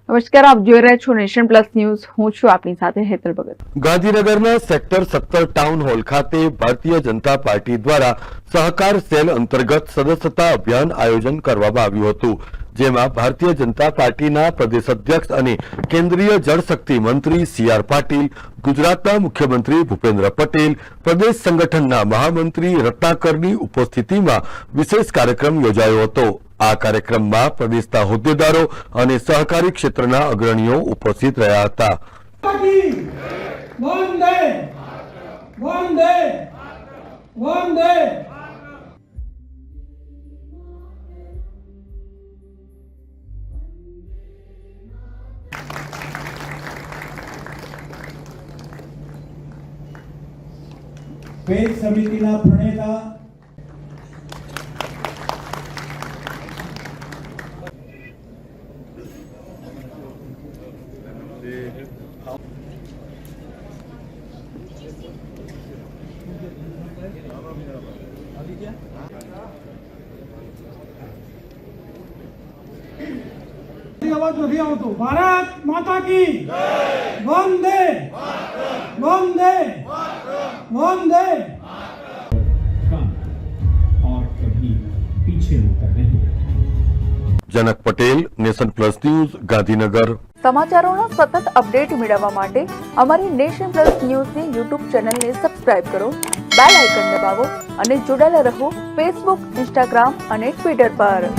નમસ્કાર, આપ જોઈ રહ્યા છો નેશન પ્લસ ન્યૂઝ. હું છું આપની સાથે હેતલ ભગત. ગાંધીનગરના સેક્ટર 17 ટાઉન હોલ ખાતે ભારતીય જનતા પાર્ટી દ્વારા સહકાર સેલ અંતર્ગત સદસ્યતા અભિયાન આયોજન કરવામાં આવ્યું હતું, જેમાં ભારતીય જનતા પાર્ટીના પ્રદેશ અધ્યક્ષ અને કેન્દ્રીય જળશક્તિ મંત્રી સી.આર. પાટીલ, ગુજરાતના મુખ્યમંત્રી ભૂપેન્દ્ર પટેલ, પ્રદેશ સંગઠનના મહામંત્રી રત્નાકરની ઉપસ્થિતિમાં વિશેષ કાર્યક્રમ યોજાયો હતો. આ કાર્યક્રમમાં પ્રદેશના હોદ્દેદારો અને સહકારી ક્ષેત્રના અગ્રણીઓ ઉપસ્થિત રહ્યા હતા. પેજ સમિતિના પ્રણેતા અવાજ નથી આવતો. ભારત માતા કી વંદે વંદે वंदे और कभी पीछे होकर नहीं. Janak Patel, nation plus news, Gandhinagar. સમાચારોના સતત અપડેટ મેળવવા માટે અમારી નેશન પ્લસ ન્યૂઝની યુટ્યુબ ચેનલને સબસ્ક્રાઇબ કરો, બેલ આઇકન દબાવો અને જોડાયેલા રહો ફેસબુક, ઇન્સ્ટાગ્રામ અને ટ્વિટર પર.